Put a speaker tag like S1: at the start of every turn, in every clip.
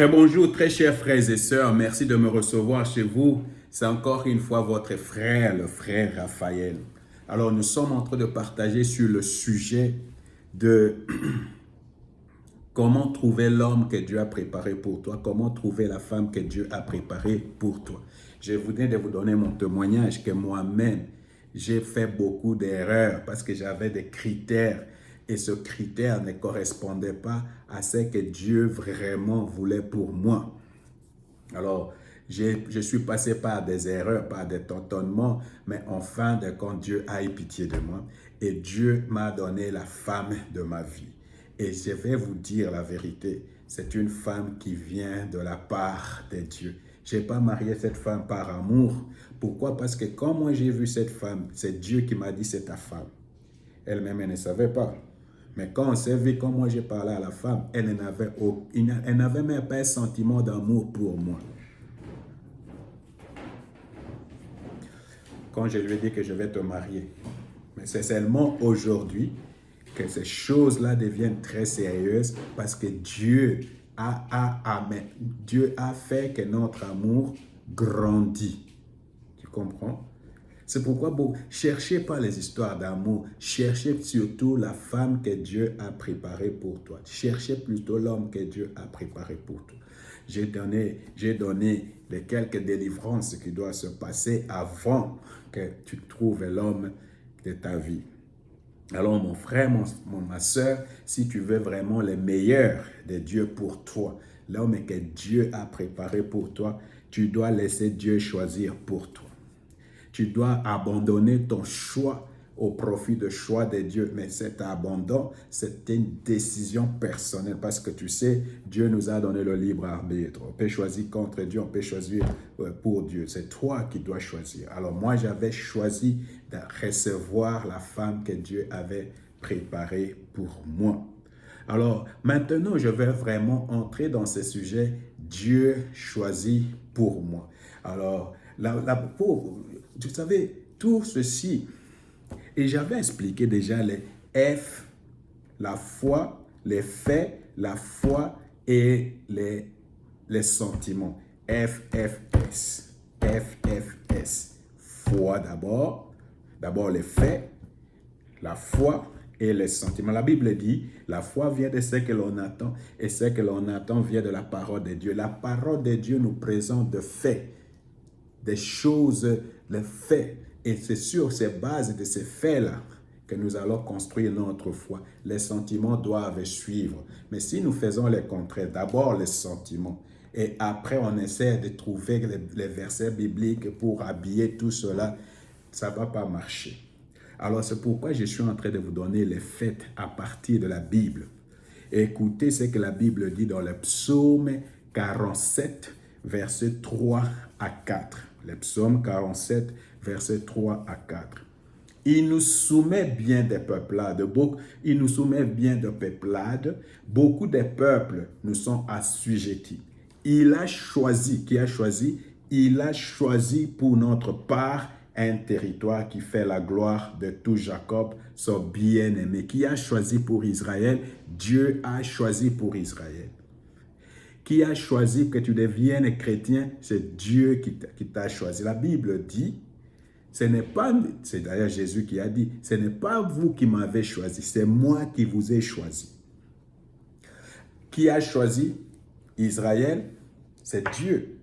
S1: Très bonjour, très chers frères et sœurs. Merci de me recevoir chez vous. C'est encore une fois votre frère, le frère Raphaël. Alors, nous sommes en train de partager sur le sujet de comment trouver l'homme que Dieu a préparé pour toi, comment trouver la femme que Dieu a préparée pour toi. Je voudrais de vous donner mon témoignage que moi-même, j'ai fait beaucoup d'erreurs parce que j'avais des critères et ce critère ne correspondait pas à ce que Dieu vraiment voulait pour moi. Alors, je suis passé par des erreurs, par des tâtonnements, mais en fin de compte, Dieu a eu pitié de moi et Dieu m'a donné la femme de ma vie. Et je vais vous dire la vérité, c'est une femme qui vient de la part de Dieu. Je n'ai pas marié cette femme par amour. Pourquoi? Parce que quand moi j'ai vu cette femme, c'est Dieu qui m'a dit c'est ta femme. Elle-même, elle ne savait pas. Mais quand on s'est vu, quand moi j'ai parlé à la femme, elle n'avait même pas un sentiment d'amour pour moi. Quand je lui ai dit que je vais te marier. Mais c'est seulement aujourd'hui que ces choses-là deviennent très sérieuses parce que Dieu a fait que notre amour grandit. Tu comprends? C'est pourquoi cherchez pas les histoires d'amour, cherchez surtout la femme que Dieu a préparée pour toi. Cherchez plutôt l'homme que Dieu a préparé pour toi. J'ai donné les quelques délivrances qui doivent se passer avant que tu trouves l'homme de ta vie. Alors mon frère, ma soeur, si tu veux vraiment le meilleur de Dieu pour toi, l'homme que Dieu a préparé pour toi, tu dois laisser Dieu choisir pour toi. Tu dois abandonner ton choix au profit du choix de Dieu. Mais cet abandon, c'est une décision personnelle parce que tu sais, Dieu nous a donné le libre arbitre. On peut choisir contre Dieu, on peut choisir pour Dieu. C'est toi qui dois choisir. Alors moi, j'avais choisi de recevoir la femme que Dieu avait préparée pour moi. Alors maintenant, je vais vraiment entrer dans ce sujet. Dieu choisit pour moi. Alors, vous savez, tout ceci, et j'avais expliqué déjà les F, la foi, les faits, la foi et les sentiments. FFS. FFS. Foi d'abord les faits, la foi et les sentiments. La Bible dit, la foi vient de ce que l'on attend et ce que l'on attend vient de la parole de Dieu. La parole de Dieu nous présente des faits, des choses, les faits. Et c'est sur ces bases de ces faits-là que nous allons construire notre foi. Les sentiments doivent suivre. Mais si nous faisons le contraire, d'abord les sentiments, et après on essaie de trouver les versets bibliques pour habiller tout cela, ça ne va pas marcher. Alors c'est pourquoi je suis en train de vous donner les faits à partir de la Bible. Écoutez ce que la Bible dit dans le psaume 47, versets 3 à 4. Le psaume 47, versets 3 à 4. Il nous soumet bien des peuplades, beaucoup de peuples nous sont assujettis. Il a choisi, qui a choisi? Il a choisi pour notre part un territoire qui fait la gloire de tout Jacob, son bien-aimé. Qui a choisi pour Israël? Dieu a choisi pour Israël. Qui a choisi que tu deviennes chrétien? C'est Dieu qui t'a choisi. La Bible dit, c'est d'ailleurs Jésus qui a dit, ce n'est pas vous qui m'avez choisi, c'est moi qui vous ai choisi. Qui a choisi Israël? C'est Dieu.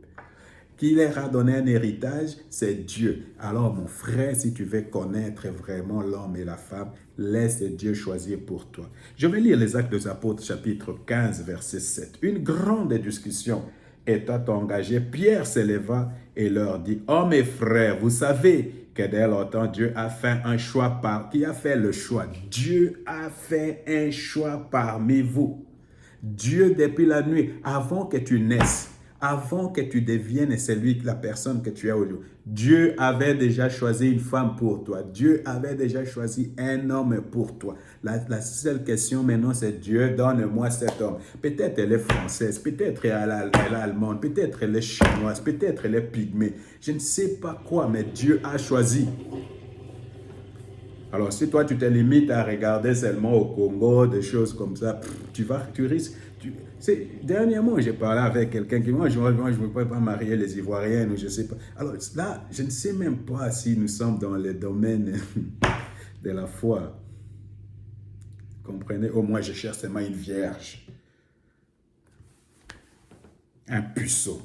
S1: Qui leur a donné un héritage? C'est Dieu. Alors mon frère, si tu veux connaître vraiment l'homme et la femme, laisse Dieu choisir pour toi. Je vais lire les Actes des Apôtres, chapitre 15, verset 7. Une grande discussion étant engagée, Pierre s'éleva et leur dit, « Oh mes frères, vous savez que dès longtemps, Dieu a fait un choix qui a fait le choix? Dieu a fait un choix parmi vous. Dieu, depuis la nuit, avant que tu naisses, avant que tu deviennes la personne que tu es aujourd'hui, Dieu avait déjà choisi une femme pour toi. Dieu avait déjà choisi un homme pour toi. La seule question maintenant, c'est Dieu, donne-moi cet homme. Peut-être elle est française, peut-être elle est allemande, peut-être elle est chinoise, peut-être elle est pygmée. Je ne sais pas quoi, mais Dieu a choisi. Alors, si toi, tu te limites à regarder seulement au Congo, des choses comme ça, tu risques, Dernièrement, j'ai parlé avec quelqu'un qui moi, je ne veux pas marier les Ivoiriennes, ou je ne sais pas. Alors là, je ne sais même pas si nous sommes dans le domaine de la foi. Comprenez? Au moins, je cherche seulement une vierge. Un puceau.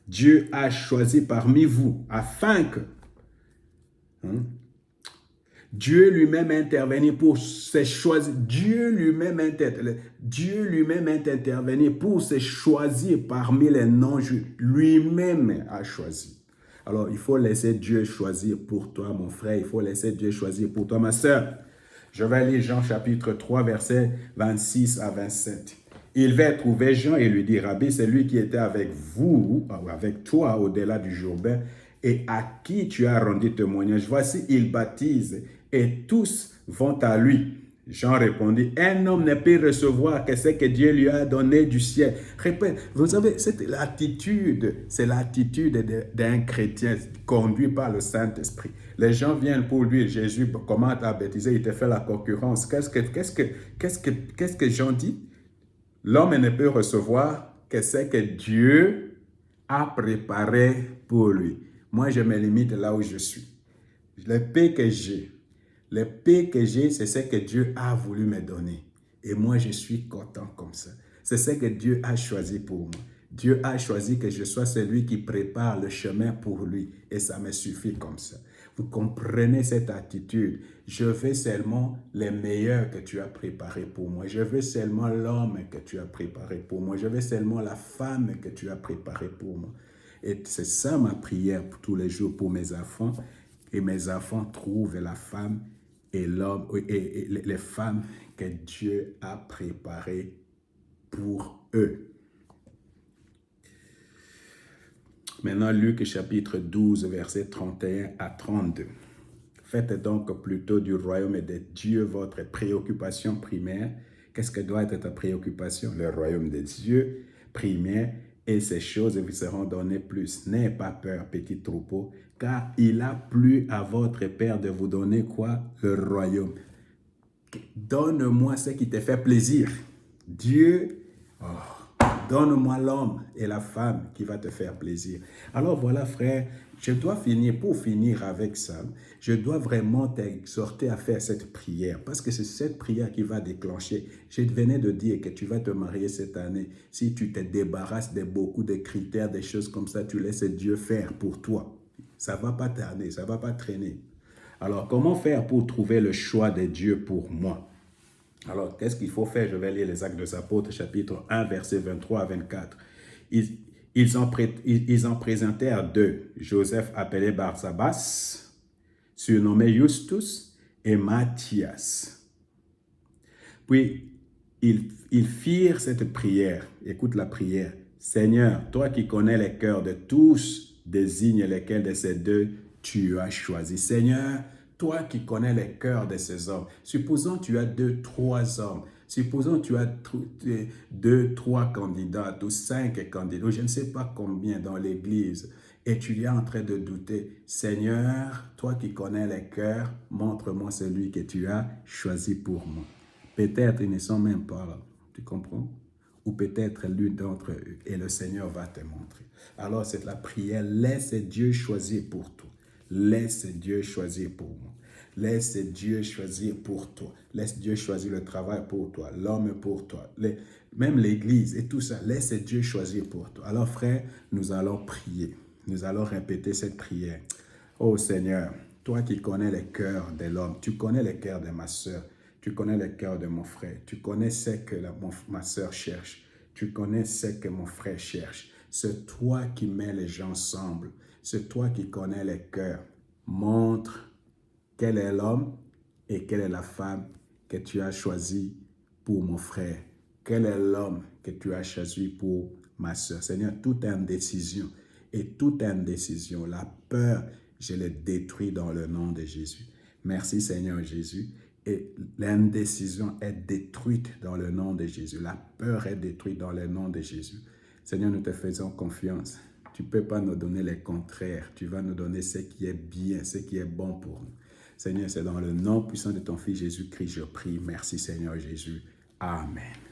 S1: Dieu a choisi parmi vous afin que Dieu lui-même est intervenu pour se choisir. Dieu lui-même est intervenu pour se choisir parmi les non-juifs. Lui-même a choisi. Alors, il faut laisser Dieu choisir pour toi, mon frère. Il faut laisser Dieu choisir pour toi, ma sœur. Je vais lire Jean chapitre 3, versets 26 à 27. Il va trouver Jean et lui dit, Rabbi, c'est lui qui était avec vous, avec toi, au-delà du Jourdain, et à qui tu as rendu témoignage. Voici, il baptise, et tous vont à lui. Jean répondit, un homme ne peut recevoir que ce que Dieu lui a donné du ciel. Répète, vous savez, c'est l'attitude d'un chrétien conduit par le Saint-Esprit. Les gens viennent pour lui, Jésus, comment t'as baptisé, il te fait la concurrence. Qu'est-ce que Jean dit? L'homme ne peut recevoir que ce que Dieu a préparé pour lui. Moi, je me limite là où je suis. Le paix que j'ai, c'est ce que Dieu a voulu me donner. Et moi, je suis content comme ça. C'est ce que Dieu a choisi pour moi. Dieu a choisi que je sois celui qui prépare le chemin pour lui. Et ça me suffit comme ça. Vous comprenez cette attitude. Je veux seulement les meilleurs que tu as préparés pour moi. Je veux seulement l'homme que tu as préparé pour moi. Je veux seulement la femme que tu as préparée pour moi. Et c'est ça ma prière pour tous les jours pour mes enfants. Et mes enfants trouvent la femme et l'homme et les femmes que Dieu a préparées pour eux. Maintenant, Luc chapitre 12, versets 31 à 32. Faites donc plutôt du royaume de Dieu votre préoccupation primaire. Qu'est-ce que doit être ta préoccupation? Le royaume de Dieu primaire, et ces choses vous seront données plus. N'ayez pas peur, petit troupeau, car il a plu à votre Père de vous donner quoi? Le royaume. Donne-moi ce qui te fait plaisir. Dieu, donne-moi l'homme et la femme qui va te faire plaisir. Alors voilà, frère, je dois finir avec ça, je dois vraiment t'exhorter à faire cette prière, parce que c'est cette prière qui va déclencher. Je venais de dire que tu vas te marier cette année. Si tu te débarrasses de beaucoup de critères, des choses comme ça, tu laisses Dieu faire pour toi. Ça ne va pas tarder, ça ne va pas traîner. Alors, comment faire pour trouver le choix de Dieu pour moi? Alors, qu'est-ce qu'il faut faire? Je vais lire les Actes des Apôtres, chapitre 1, versets 23 à 24. Ils en présentèrent deux, Joseph appelé Barsabas, surnommé Justus, et Matthias. Puis, ils firent cette prière. Écoute la prière. Seigneur, toi qui connais les cœurs de tous, désigne lesquels de ces deux tu as choisi. Seigneur, toi qui connais les cœurs de ces hommes, supposons tu as 2-3 hommes, supposons tu as 2-3 candidats ou 5 candidats, je ne sais pas combien dans l'église, et tu es en train de douter. Seigneur, toi qui connais les cœurs, montre-moi celui que tu as choisi pour moi. Peut-être ils ne sont même pas là, tu comprends? Ou peut-être l'une d'entre eux, et le Seigneur va te montrer. Alors c'est la prière, laisse Dieu choisir pour toi. Laisse Dieu choisir pour moi. Laisse Dieu choisir pour toi. Laisse Dieu choisir le travail pour toi, l'homme pour toi, même l'église et tout ça. Laisse Dieu choisir pour toi. Alors frère, nous allons prier. Nous allons répéter cette prière. Oh Seigneur, toi qui connais les cœurs de l'homme, tu connais les cœurs de ma soeur, tu connais les cœurs de mon frère, tu connais ce que ma soeur cherche, tu connais ce que mon frère cherche. C'est toi qui mets les gens ensemble. C'est toi qui connais les cœurs. Montre quel est l'homme et quelle est la femme que tu as choisi pour mon frère. Quel est l'homme que tu as choisi pour ma soeur. Seigneur, toute indécision et toute indécision, la peur, je les détruis dans le nom de Jésus. Merci Seigneur Jésus. Et l'indécision est détruite dans le nom de Jésus. La peur est détruite dans le nom de Jésus. Seigneur, nous te faisons confiance. Tu ne peux pas nous donner les contraires. Tu vas nous donner ce qui est bien, ce qui est bon pour nous. Seigneur, c'est dans le nom puissant de ton Fils Jésus-Christ, je prie. Merci Seigneur Jésus. Amen.